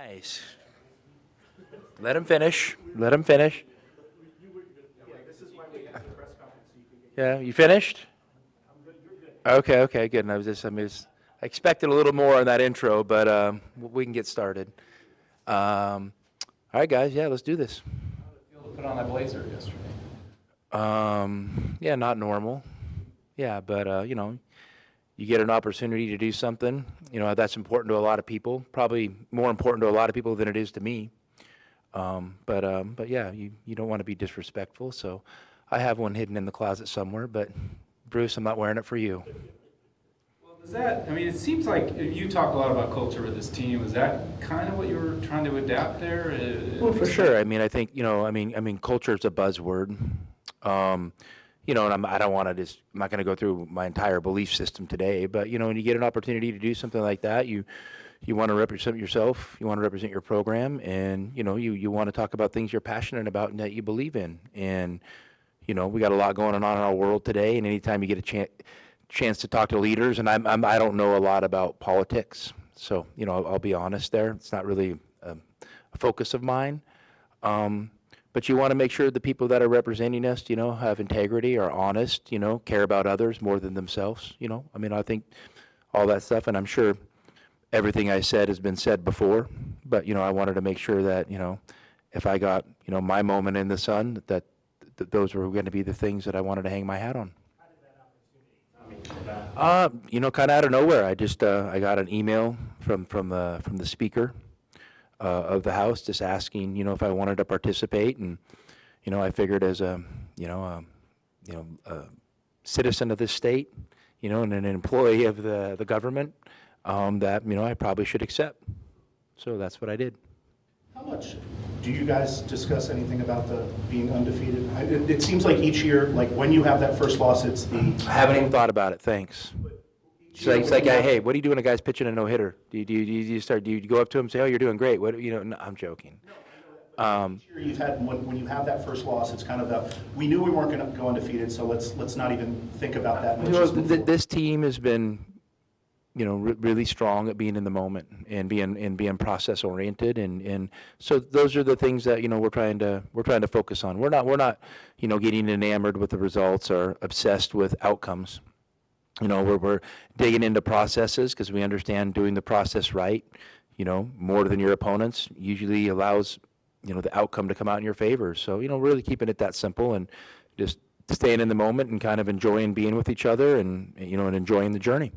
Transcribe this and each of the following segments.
Nice. Let him finish. Let him finish. Yeah, you finished? Okay, okay, good. And I expected a little more on that intro, but we can get started. All right, guys, yeah, let's do this. Feel to put on that blazer yesterday. Yeah, not normal. Yeah, but you get an opportunity to do something, that's important to a lot of people, probably more important to a lot of people than it is to me. But yeah, you don't want to be disrespectful, so I have one hidden in the closet somewhere, but Bruce, I'm not wearing it for you. Well, it seems like you talk a lot about culture with this team. Is that kind of what you were trying to adapt there? Well, for sure. I think, culture is a buzzword. And I don't want to I'm not going to go through my entire belief system today, but, when you get an opportunity to do something like that, you want to represent yourself, you want to represent your program, and, you want to talk about things you're passionate about and that you believe in. And, we got a lot going on in our world today, and anytime you get a chance to talk to leaders, and I don't know a lot about politics, so, I'll be honest there. It's not really a focus of mine. But you want to make sure the people that are representing us, have integrity, are honest, care about others more than themselves, I think all that stuff, and I'm sure everything I said has been said before, but, I wanted to make sure that, if I got, my moment in the sun, that those were going to be the things that I wanted to hang my hat on. Kind of out of nowhere. I just I got an email from the speaker of the House just asking, if I wanted to participate, and I figured as a citizen of this state, and an employee of the government, that I probably should accept. So that's what I did. How much do you guys discuss anything about the being undefeated? It seems like each year, like when you have that first loss, it's the. I haven't even thought about it. Thanks. It's like, hey, what do you do when a guy's pitching a no-hitter? Do you go up to him and say, oh, you're doing great? No, I'm joking. Each year you've had when you have that first loss, it's kind of we knew we weren't going to go undefeated, so let's not even think about that. This team has been, really strong at being in the moment and being process oriented, and so those are the things that we're trying to focus on. We're not getting enamored with the results or obsessed with outcomes. We're digging into processes because we understand doing the process right, more than your opponents usually allows, the outcome to come out in your favor. So, really keeping it that simple and just staying in the moment and kind of enjoying being with each other and, and enjoying the journey.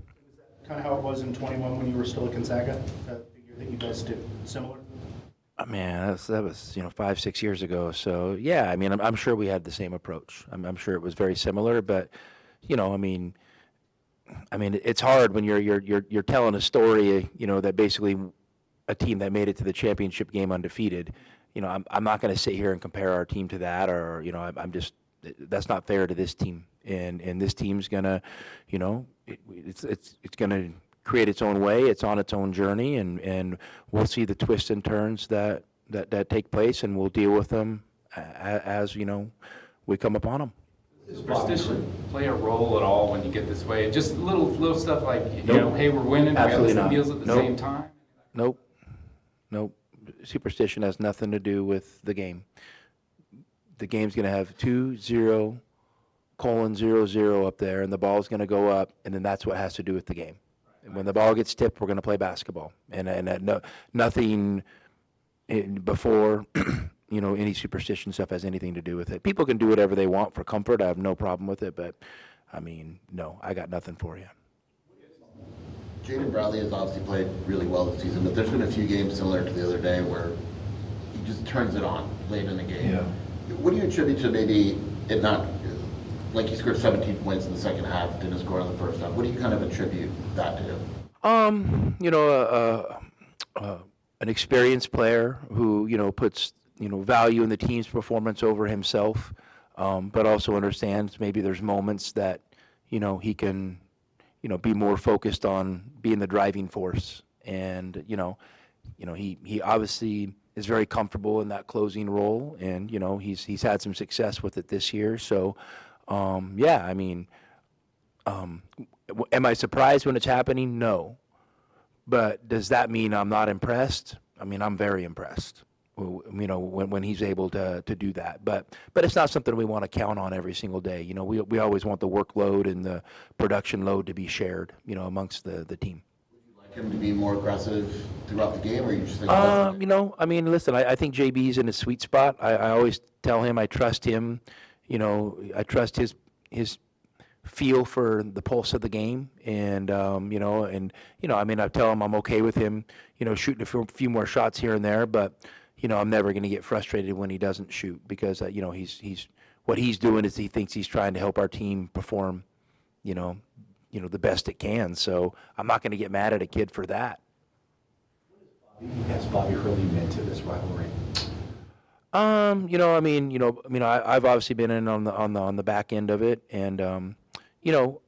Kind of how it was in 21 when you were still at Gonzaga, the year that you guys did similar? Oh, man, that was 5-6 years ago. So, yeah, I'm sure we had the same approach. I'm sure it was very similar, but, it's hard when you're telling a story, that basically a team that made it to the championship game undefeated. I'm not going to sit here and compare our team to that, or that's not fair to this team. And this team's gonna, it's gonna create its own way. It's on its own journey, and we'll see the twists and turns that take place, and we'll deal with them as we come upon them. Does superstition play a role at all when you get this way? Just little stuff like, Nope. Hey, we're winning, Absolutely we got not. meals at the Nope. same time? Nope. Superstition has nothing to do with the game. The game's going to have 2-0:00 up there, and the ball's going to go up, and then that's what has to do with the game. And when the ball gets tipped, we're going to play basketball, and nothing before any superstition stuff has anything to do with it. People can do whatever they want for comfort. I have no problem with it, but no, I got nothing for you. Jaden Bradley has obviously played really well this season, but there's been a few games similar to the other day where he just turns it on late in the game. Yeah. What do you attribute to maybe it not, like he scored 17 points in the second half, didn't score in the first half? What do you kind of attribute that to? An experienced player who, puts, value in the team's performance over himself, but also understands maybe there's moments that, he can, be more focused on being the driving force. And, he obviously is very comfortable in that closing role, and, he's had some success with it this year. So, yeah, am I surprised when it's happening? No. But does that mean I'm not impressed? I mean, I'm very impressed. You know, when he's able to do that, but it's not something we want to count on every single day. You know, we always want the workload and the production load to be shared, you know, amongst the team. Like him to be more aggressive throughout the game, or you just think? You know, I mean, listen, I think JB's in a sweet spot. I always tell him I trust him. You know, I trust his feel for the pulse of the game, and you know, I mean, I tell him I'm okay with him, you know, shooting a few more shots here and there, but you know, I'm never going to get frustrated when he doesn't shoot because you know, he's what he's doing is he thinks he's trying to help our team perform, you know, the best it can. So I'm not going to get mad at a kid for that. Has Bobby Hurley meant to this rivalry? You know, I've obviously been in on the back end of it, and you know,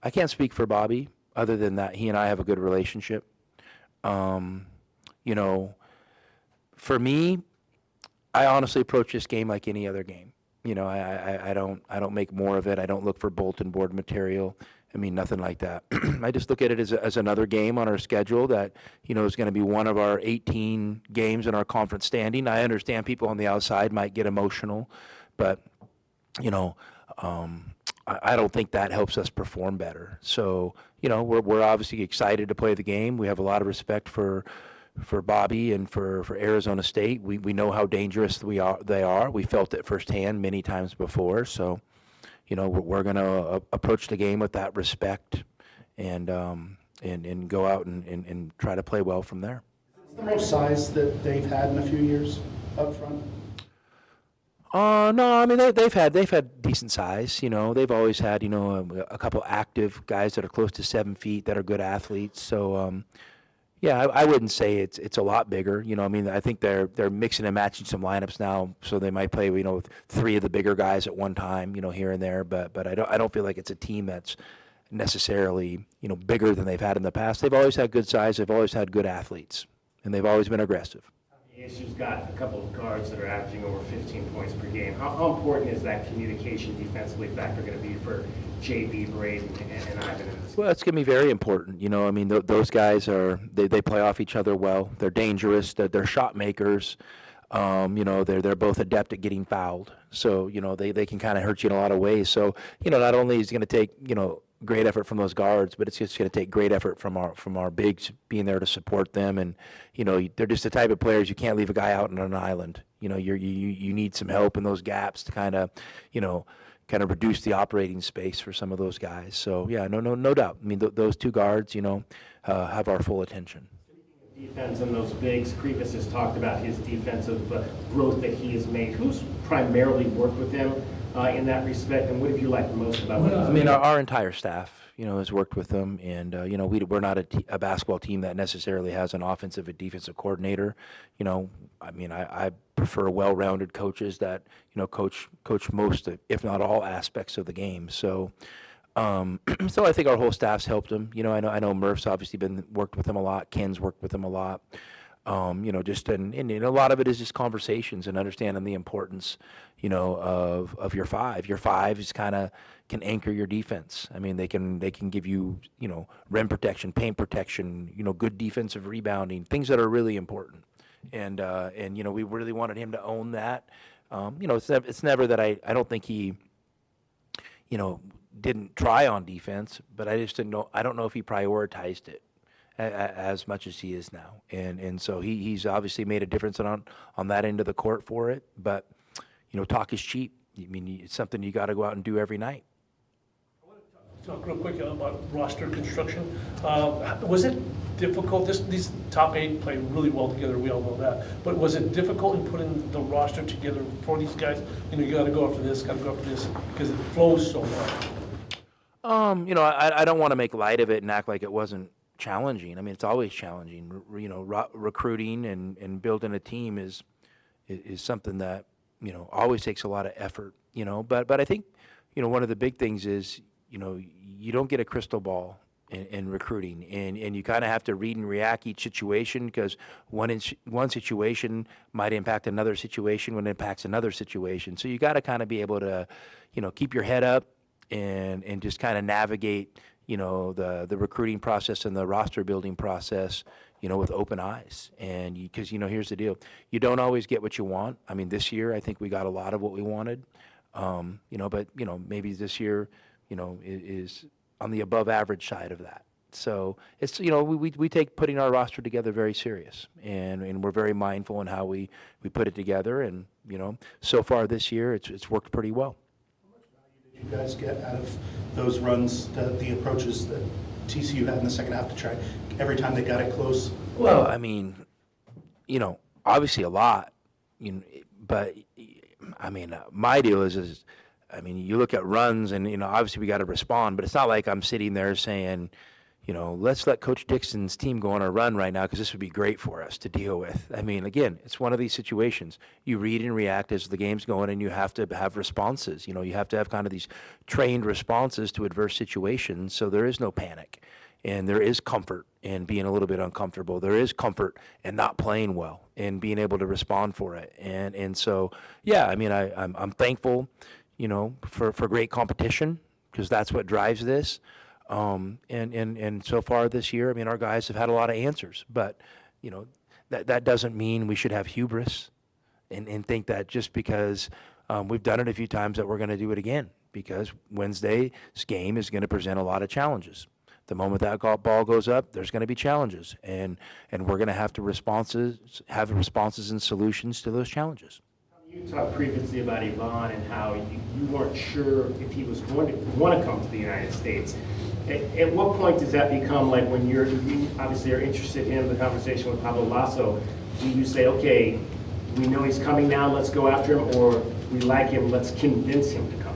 I can't speak for Bobby other than that he and I have a good relationship. You know, for me, I honestly approach this game like any other game. You know, I don't make more of it. I don't look for bulletin board material. I mean, nothing like that. I just look at it as another game on our schedule that, you know, is going to be one of our 18 games in our conference standing. I understand people on the outside might get emotional, but, you know, I don't think that helps us perform better. So, you know, we're obviously excited to play the game. We have a lot of respect for Bobby and for Arizona State. We know how dangerous they are. We felt it firsthand many times before. So, you know, we're going to approach the game with that respect and go out and try to play well from there. Is the most size that they've had in a few years up front? No, I mean they've had decent size. You know, they've always had, you know, a couple active guys that are close to 7 feet that are good athletes. So yeah, I wouldn't say it's a lot bigger. You know, I mean, I think they're mixing and matching some lineups now, so they might play, you know, with 3 of the bigger guys at one time, you know, here and there. But I don't feel like it's a team that's necessarily, you know, bigger than they've had in the past. They've always had good size. They've always had good athletes, and they've always been aggressive. ASU's got a couple of guards that are averaging over 15 points per game. How important is that communication defensively factor going to be for JB, Braden, and Ivan in this? Well, it's going to be very important. You know, I mean, those guys they play off each other well. They're dangerous. They're shot makers. You know, they're both adept at getting fouled. So, you know, they can kind of hurt you in a lot of ways. So, you know, not only is it going to take, you know, great effort from those guards, but it's just going to take great effort from our bigs being there to support them. And, you know, they're just the type of players you can't leave a guy out on an island. You know, you need some help in those gaps to kind of, you know, reduce the operating space for some of those guys. So yeah, no doubt. I mean, those 2 guards, you know, have our full attention. Defense and those bigs, Krivas has talked about his defensive growth that he has made. Who's primarily worked with him in that respect, and what have you liked most about him? I mean, our entire staff, you know, has worked with them, and you know, we're not a basketball team that necessarily has an offensive and defensive coordinator. You know, I mean, I prefer well-rounded coaches that, you know, coach most, if not all, aspects of the game. So, so I think our whole staff's helped him. You know, I know Murph's obviously worked with him a lot. Ken's worked with him a lot. You know, just and a lot of it is just conversations and understanding the importance, you know, of your 5. Your 5 is kind of can anchor your defense. I mean, they can give you, you know, rim protection, paint protection, you know, good defensive rebounding, things that are really important. And you know, we really wanted him to own that. You know, it's never that I don't think he, you know, didn't try on defense, but I just didn't know. I don't know if he prioritized it as much as he is now, and so he's obviously made a difference on that end of the court for it. But you know, talk is cheap. I mean, it's something you got to go out and do every night. I want to talk real quick about roster construction. Was it difficult? These top 8 play really well together. We all know that. But was it difficult in putting the roster together for these guys? You know, you got to go after this, got to go after this, because it flows so well. You know, I don't want to make light of it and act like it wasn't challenging. I mean, it's always challenging. You know, recruiting and building a team is something that, you know, always takes a lot of effort. You know, but I think, you know, one of the big things is, you know, you don't get a crystal ball in recruiting, and you kind of have to read and react each situation, because one situation might impact another situation when it impacts another situation. So you got to kind of be able to, you know, keep your head up and just kind of navigate, you know, the recruiting process and the roster building process, with open eyes. And because, here's the deal. You don't always get what you want. I mean, this year, I think we got a lot of what we wanted. But, maybe this year, is on the above average side of that. So it's, we take putting our roster together very serious, and we're very mindful in how we put it together. And, so far this year, it's worked pretty well. Did you guys get out of those runs, the approaches that TCU had in the second half to try every time they got it close? Well, I mean, obviously a lot, but I mean, my deal is, I mean, you look at runs and, obviously we got to respond, but it's not like I'm sitting there saying, let's let Coach Dixon's team go on a run right now because this would be great for us to deal with. I mean, again, it's one of these situations. You read and react as the game's going, and you have to have responses. You have to have kind of these trained responses to adverse situations, so there is no panic. And there is comfort in being a little bit uncomfortable. There is comfort in not playing well and being able to respond for it. And so, yeah, I mean, I'm thankful, for great competition because that's what drives this. And so far this year, I mean, our guys have had a lot of answers, but, that doesn't mean we should have hubris and think that just because we've done it a few times that we're going to do it again, because Wednesday's game is going to present a lot of challenges. The moment that ball goes up, there's going to be challenges, and we're going to have have responses and solutions to those challenges. You talked previously about Yvonne and how you weren't sure if he was going to want to come to the United States. At what point does that become like when you obviously are interested in the conversation with Pablo Lasso? Do you say, okay, we know he's coming now, let's go after him, or we like him, let's convince him to come?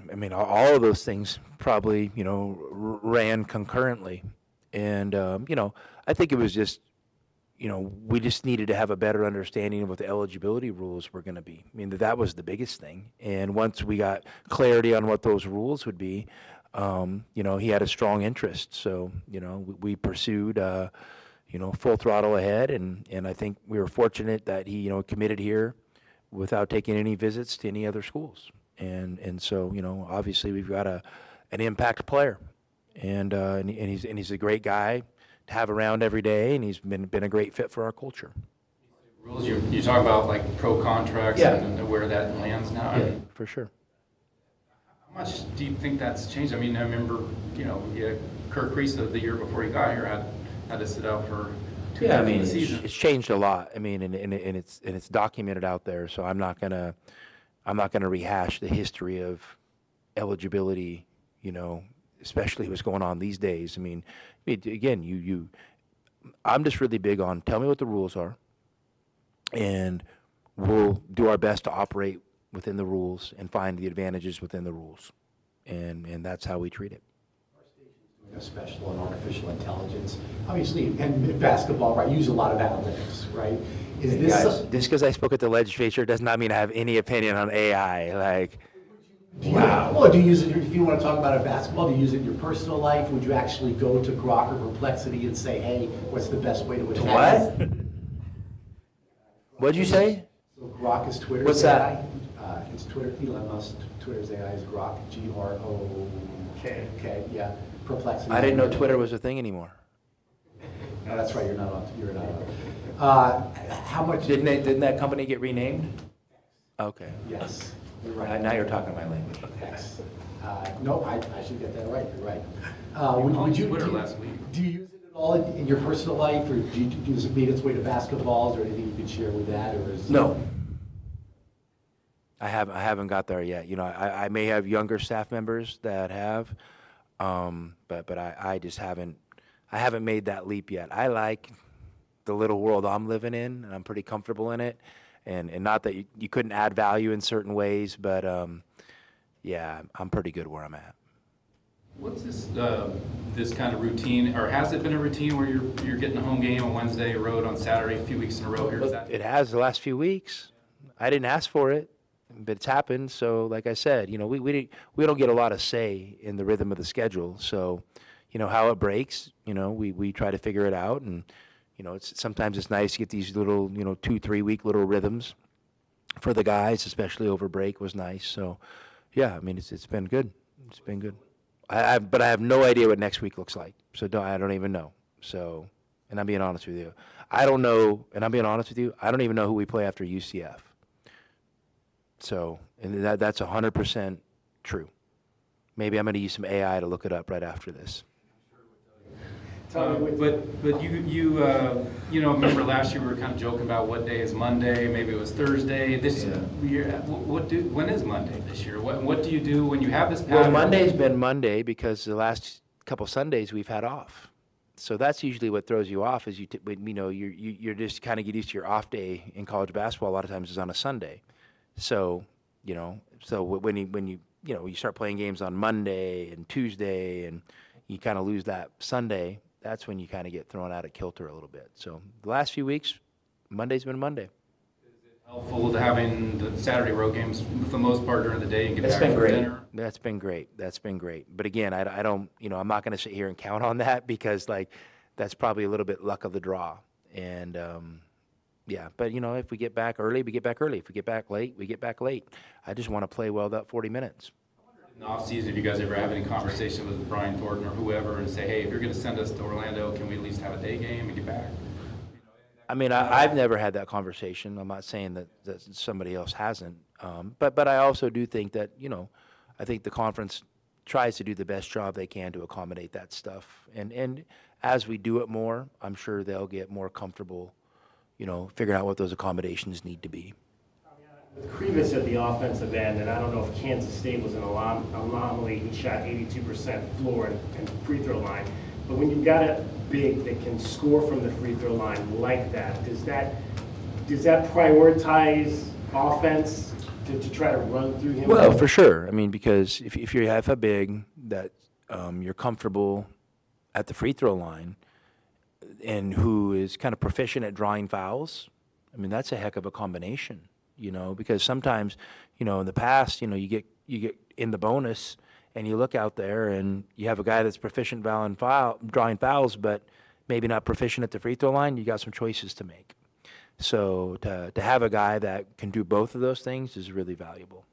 I mean, all of those things probably, ran concurrently. And, I think it was just, we just needed to have a better understanding of what the eligibility rules were going to be. I mean, that was the biggest thing. And once we got clarity on what those rules would be, he had a strong interest. So, we pursued, full throttle ahead. And I think we were fortunate that he, committed here without taking any visits to any other schools. And so, obviously we've got an impact player, and he's a great guy to have around every day, and he's been a great fit for our culture. Rules, you talk about like pro contracts and where that lands now. I mean, for sure. how much do you think that's changed? I mean, I remember, Kirk Risa the year before he got here had to sit out for 2 Yeah, I months mean, of the season. it's changed a lot. I mean, and it's documented out there, so I'm not gonna rehash the history of eligibility, especially what's going on these days. I mean, again, I'm just really big on tell me what the rules are, and we'll do our best to operate within the rules and find the advantages within the rules, and that's how we treat it. A special and artificial intelligence, obviously, and in basketball, right, use a lot of analytics, right? Is this Guys, just because I spoke at the legislature does not mean I have any opinion on AI. Like, wow. Well, do you use it, if you want to talk about it basketball, do you use it in your personal life? Would you actually go to Grok or Perplexity and say, hey, what's the best way to attack what? this? What'd you say? So Grok is Twitter's What's AI. that? It's Twitter, Elon Musk, Twitter's AI is Grok, G-R-O-K, yeah. Perplexity. I didn't know Twitter was a thing anymore. No, that's right, you're not on. How much? Didn't that company get renamed? Okay. Yes, you're right. Now you're talking my language. X. No, I should get that right, you're right. called Twitter last week. Do you use it at all in your personal life, or do you use it made its way to basketballs, or anything you could share with that, or is? No. I haven't got there yet. I may have younger staff members that have, but I just haven't made that leap yet. I like the little world I'm living in, and I'm pretty comfortable in it. And not that you couldn't add value in certain ways, but yeah, I'm pretty good where I'm at. What's this kind of routine, or has it been a routine where you're getting a home game on Wednesday, road on Saturday, a few weeks in a row here? Is that? It has the last few weeks. I didn't ask for it, but it's happened. So, like I said, we don't get a lot of say in the rhythm of the schedule. So, how it breaks, we try to figure it out, and sometimes it's nice to get these little 2-3 week little rhythms for the guys, especially over break was nice. So, yeah, I mean it's been good. It's been good. But I have no idea what next week looks like. So I don't even know. So, and I'm being honest with you. I don't know, and I'm being honest with you, I don't even know who we play after UCF. So, and that's 100% true. Maybe I'm going to use some AI to look it up right after this. But you know, remember last year we were kind of joking about what day is Monday, maybe it was Thursday. This year, when is Monday this year? What do you do when you have this pattern? Well, Monday's been Monday because the last couple Sundays we've had off. So that's usually what throws you off is you're just kind of get used to your off day in college basketball. A lot of times is on a Sunday. So, when you start playing games on Monday and Tuesday and you kind of lose that Sunday, that's when you kind of get thrown out of kilter a little bit. So the last few weeks, Monday's been Monday. Helpful to having the Saturday road games for the most part during the day and get That's back been for great. dinner. That's been great. That's been great. But again, I don't, I'm not going to sit here and count on that because that's probably a little bit luck of the draw. And yeah, but if we get back early, we get back early. If we get back late, we get back late. I just want to play well that 40 minutes. In the offseason, if you guys ever have any conversation with Brian Thornton or whoever and say, hey, if you're going to send us to Orlando, can we at least have a day game and get back? I mean, I've never had that conversation. I'm not saying that somebody else hasn't. But I also do think that, I think the conference tries to do the best job they can to accommodate that stuff. And as we do it more, I'm sure they'll get more comfortable, figuring out what those accommodations need to be. With Krivas at the offensive end, and I don't know if Kansas State was an anomaly, he shot 82% floor and free throw line. But when you've got a big that can score from the free throw line like that, does that prioritize offense to try to run through him? Well, for sure. I mean, because if you have a big that you're comfortable at the free throw line and who is kind of proficient at drawing fouls, I mean, that's a heck of a combination. Because sometimes, in the past, you get in the bonus and you look out there and you have a guy that's proficient drawing fouls, but maybe not proficient at the free throw line. You got some choices to make. So to have a guy that can do both of those things is really valuable.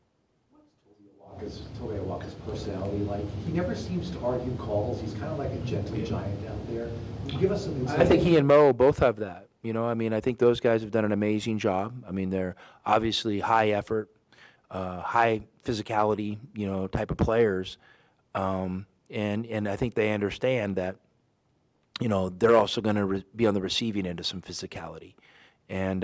What's Toby Walker's personality like? He never seems to argue calls. He's kind of like a gentle giant out there. Can you give us some insight? I think he and Mo both have that. I think those guys have done an amazing job. I mean, they're obviously high effort, high physicality, type of players. And I think they understand that, they're also going to be on the receiving end of some physicality. And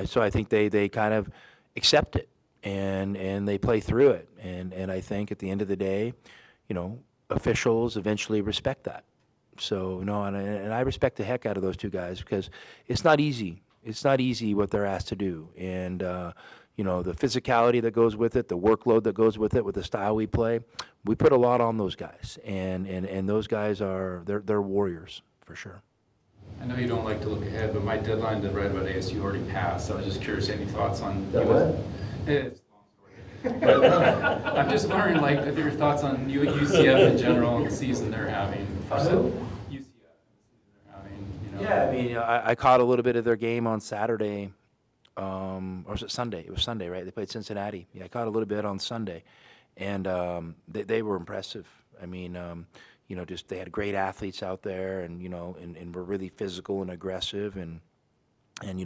so I think they kind of accept it and they play through it. And I think at the end of the day, officials eventually respect that. So, and I respect the heck out of those two guys because it's not easy. It's not easy what they're asked to do. And, the physicality that goes with it, the workload that goes with it, with the style we play, we put a lot on those guys. And those guys they're warriors for sure. I know you don't like to look ahead, but my deadline to write about ASU already passed, so I was just curious, any thoughts on... It's a long story. But I'm just wondering, if your thoughts on UCF in general and the season they're having. Yeah, I mean, I caught a little bit of their game on Saturday, or was it Sunday? It was Sunday, right? They played Cincinnati. Yeah, I caught a little bit on Sunday, and they were impressive. I mean, just they had great athletes out there, and and were really physical and aggressive, and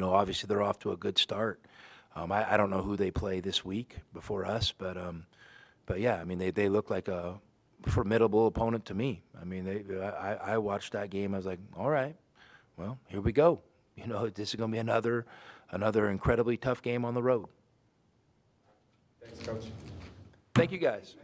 obviously they're off to a good start. I don't know who they play this week before us, but yeah, I mean, they look like a formidable opponent to me. I mean, I watched that game. I was like, all right. Well, here we go. This is going to be another incredibly tough game on the road. Thanks, Coach. Thank you, guys.